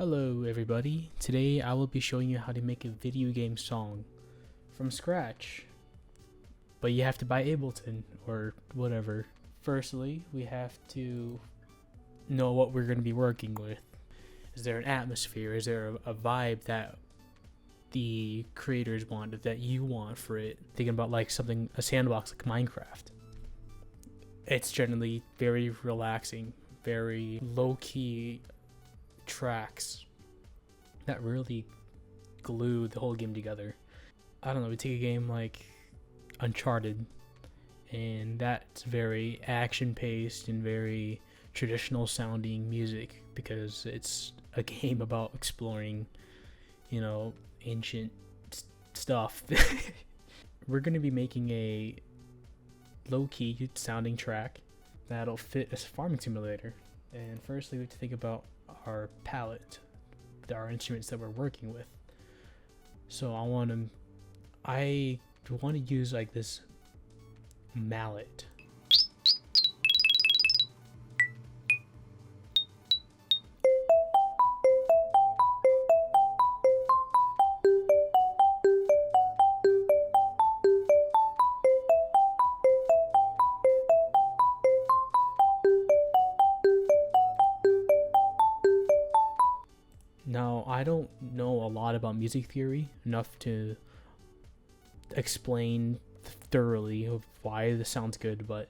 Hello everybody, today I will be showing you how to make a video game song from scratch, but you have to buy Ableton or whatever. Firstly, we have to know what we're going to be working with. Is there an atmosphere? Is there a vibe that the creators want, that you want for it? Thinking about like something, a sandbox like Minecraft. It's generally very relaxing, very low-key tracks that really glue the whole game together. I don't know, we take a game like Uncharted, and that's very action-paced and very traditional sounding music because it's a game about exploring, ancient stuff. We're going to be making a low-key sounding track that'll fit as a farming simulator. And firstly, we have to think about our palette, our instruments that we're working with. So I want to use like this mallet. Now, I don't know a lot about music theory, enough to explain thoroughly of why this sounds good, but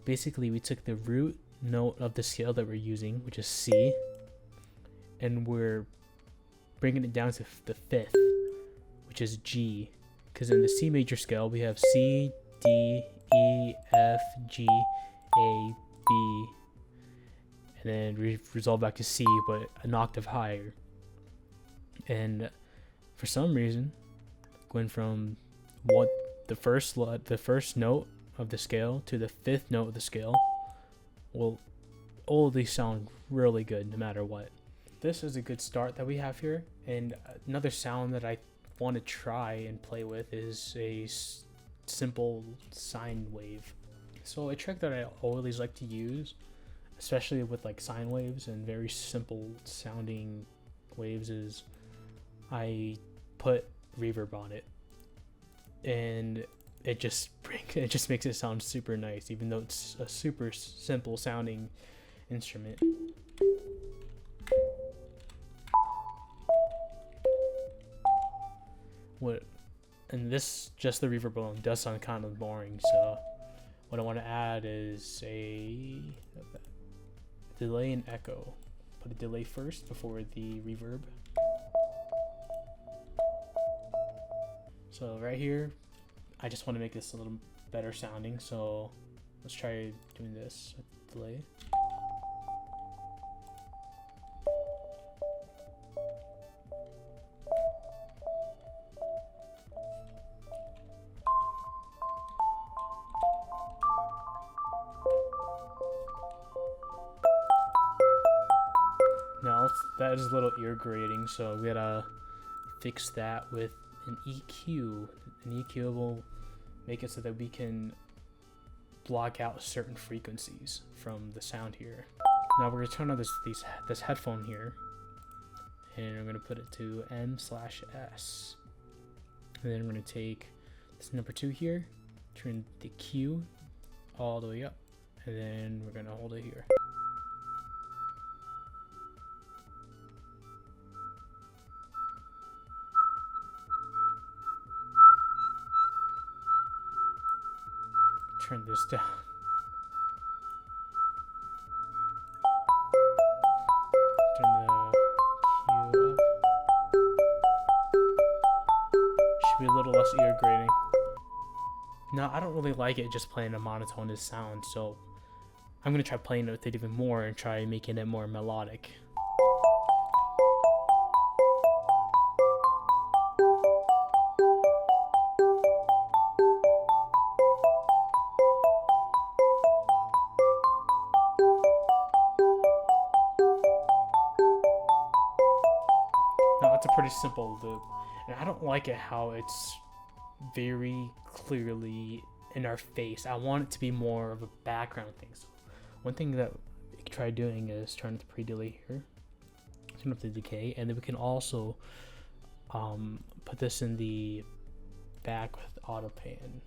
basically we took the root note of the scale that we're using, which is C, and we're bringing it down to the fifth, which is G, because in the C major scale we have C, D, E, F, G, A, B, and then we resolve back to C, but an octave higher. And for some reason, going from the first note of the scale to the fifth note of the scale will all of these sound really good no matter what. This is a good start that we have here, and another sound that I want to try and play with is a simple sine wave. So a trick that I always like to use, especially with like sine waves and very simple sounding waves, is I put reverb on it, and it just makes it sound super nice, even though it's a super simple sounding instrument. And this, just the reverb alone, does sound kind of boring. So what I want to add is a delay and echo. Put a delay first before the reverb. So right here, I just want to make this a little better sounding, so let's try doing this with delay. Now that is a little ear grating, so we gotta fix that with an EQ. An EQ will make it so that we can block out certain frequencies from the sound here. Now we're gonna turn on this headphone here, and we're gonna put it to M/S. And then we're gonna take this number 2 here, turn the Q all the way up, and then we're gonna hold it here. Turn this down. Turn the Q up. Should be a little less ear grating. Now, I don't really like it just playing a monotonous sound, so I'm gonna try playing it with it even more and try making it more melodic. Now that's a pretty simple loop, and I don't like it how it's very clearly in our face. I want it to be more of a background thing. So one thing that we could try doing is turn the pre-delay here. So turn up the decay, and then we can also put this in the back with auto pan.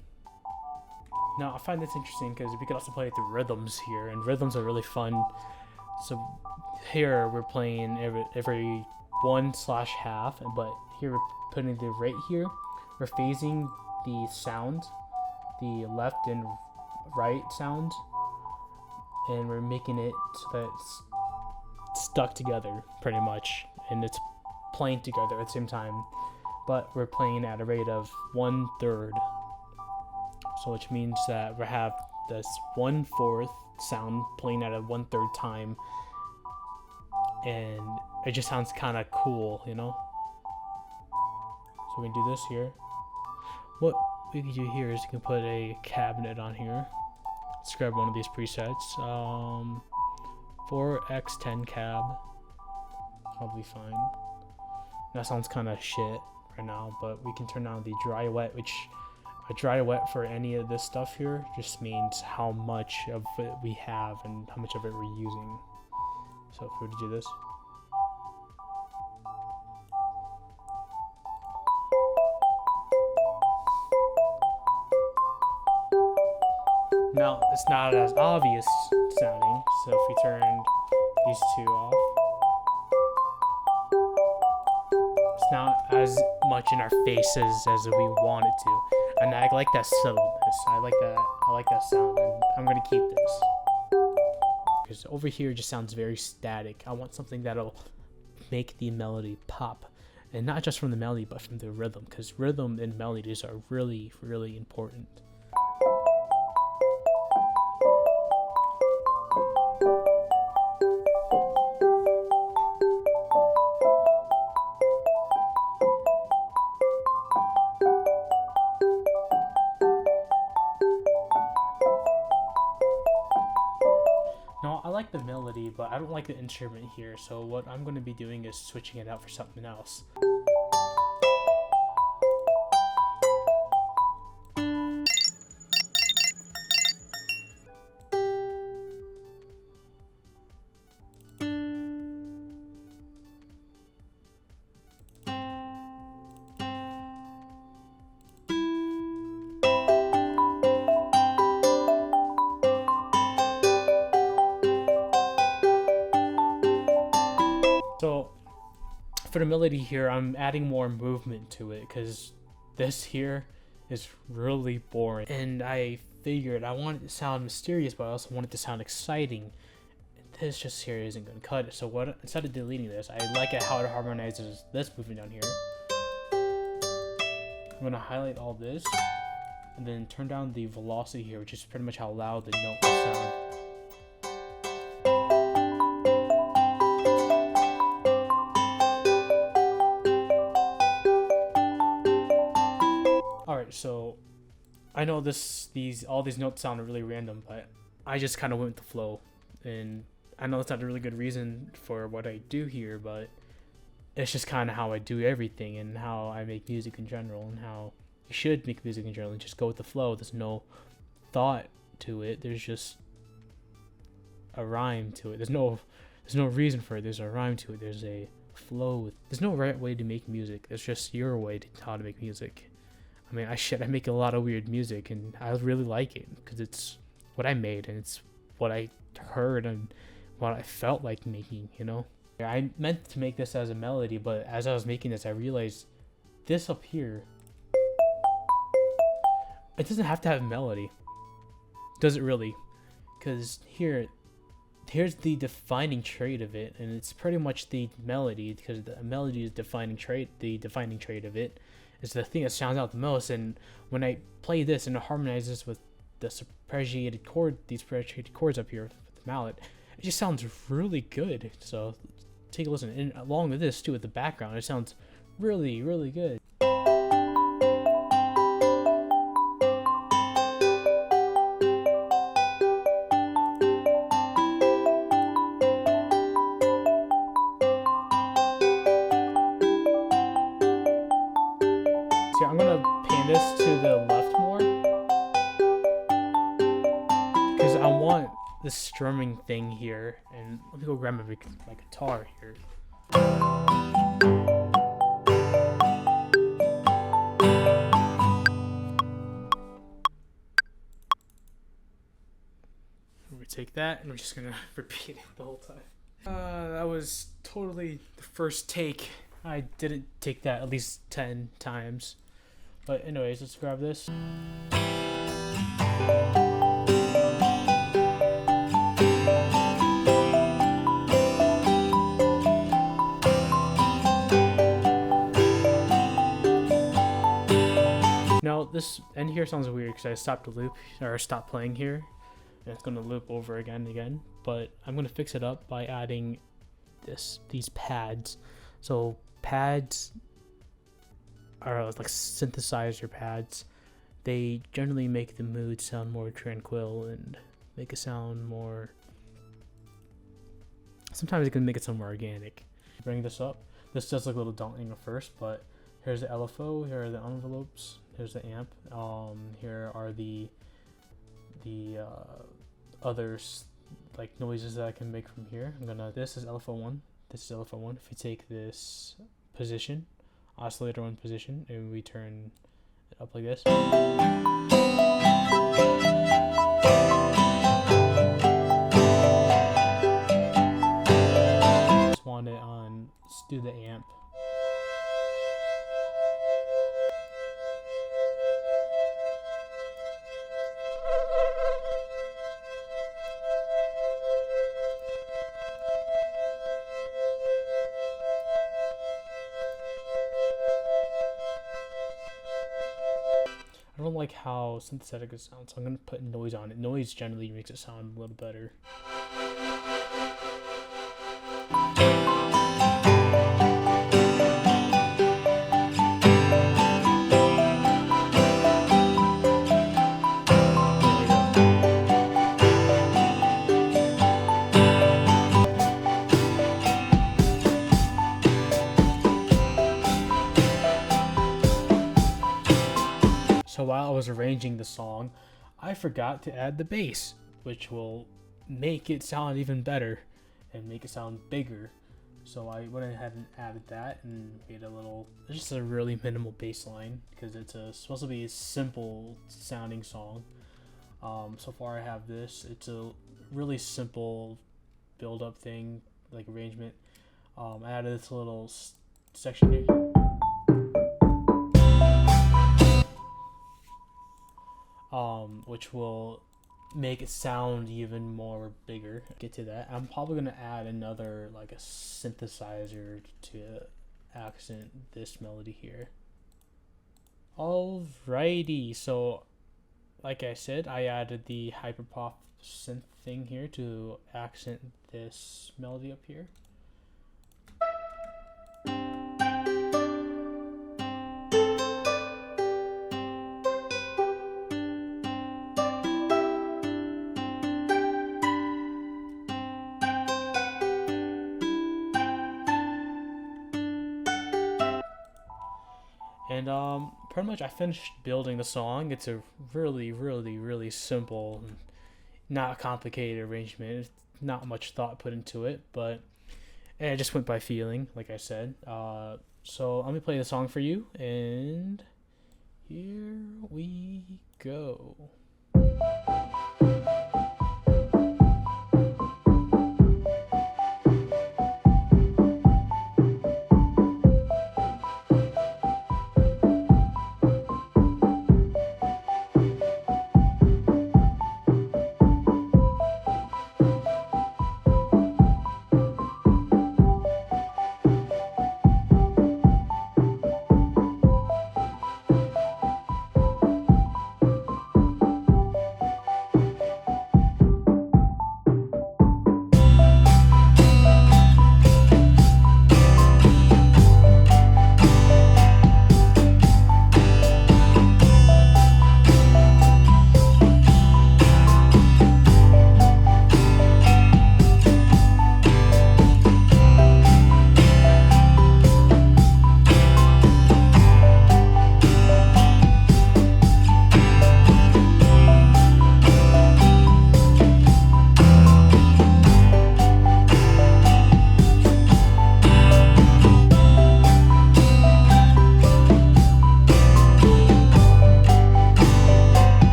Now I find this interesting because we can also play through rhythms here, and rhythms are really fun. So here we're playing every 1/2, but here we're putting the right here. We're phasing the sound, the left and right sound, and we're making it so that it's stuck together pretty much, and it's playing together at the same time. But we're playing at a rate of 1/3. So which means that we have this 1/4 sound playing at a 1/3 time, and it just sounds kind of cool, you know. So we can do this here. What we can do here is you can put a cabinet on here. Let's grab one of these presets. 4x10 cab, probably fine. That sounds kind of shit right now, but we can turn on the dry wet, which a dry wet for any of this stuff here just means how much of it we have and how much of it we're using. So if we were to do this, now it's not as obvious sounding, so if we turn these two off, it's not as much in our faces as we want it to. And I like that subtleness. I like that sound, and I'm gonna keep this. Because over here it just sounds very static. I want something that'll make the melody pop. And not just from the melody, but from the rhythm, because rhythm and melodies are really, really important. Now, I like the melody, but I don't like the instrument here, so what I'm going to be doing is switching it out for something else. So for the melody here, I'm adding more movement to it because this here is really boring. And I figured I wanted it to sound mysterious, but I also wanted it to sound exciting. This just here isn't going to cut it. So what, instead of deleting this, I like it how it harmonizes this movement down here. I'm going to highlight all this and then turn down the velocity here, which is pretty much how loud the note will sound. Alright, so I know all these notes sound really random, but I just kind of went with the flow, and I know it's not a really good reason for what I do here, but it's just kind of how I do everything and how I make music in general, and how you should make music in general, and just go with the flow. There's no thought to it, there's just a rhyme to it. There's no reason for it, there's a rhyme to it, there's a flow. There's no right way to make music, it's just your way to how to make music. I mean, I make a lot of weird music, and I really like it because it's what I made and it's what I heard and what I felt like making, you know? I meant to make this as a melody, but as I was making this, I realized this up here, it doesn't have to have a melody. Does it really? Because here's the defining trait of it, and it's pretty much the melody, because the melody is the defining trait of it. It's the thing that sounds out the most, and when I play this and it harmonizes with the arpeggiated chords up here with the mallet, it just sounds really good. So take a listen, and along with this too, with the background, it sounds really, really good. I'm gonna pan this to the left more because I want this strumming thing here, and let me go grab my guitar here. that, and I'm just gonna repeat it the whole time. That was totally the first take. I didn't take that at least 10 times. But anyways, let's grab this. Now this end here sounds weird because I stopped the loop, or stopped playing here, and it's gonna loop over again and again. But I'm gonna fix it up by adding these pads. So pads are like synthesizer pads. They generally make the mood sound more tranquil and make it sound more. Sometimes it can make it sound more organic. Bring this up. This does look a little daunting at first, but here's the LFO. Here are the envelopes. Here's the amp. Here are the others like noises that I can make from here. This is LFO1. This is LFO1. If you take this position, oscillator 1 position, and we turn it up like this. Just want it on, let's do the amp. I don't like how synthetic it sounds, so I'm going to put noise on it. Noise generally makes it sound a little better. So while I was arranging the song, I forgot to add the bass, which will make it sound even better and make it sound bigger. So I went ahead and added that and made just a really minimal bass line because it's supposed to be a simple sounding song. So far I have this. It's a really simple build up thing, like arrangement. I added this little section here. Which will make it sound even more bigger. Get to that. I'm probably gonna add another like a synthesizer to accent this melody here. Alrighty, so like I said, I added the hyperpop synth thing here to accent this melody up here. And pretty much I finished building the song. It's a really simple, not complicated arrangement. Not much thought put into it, but it just went by feeling, like I said. So let me play the song for you, and here we go.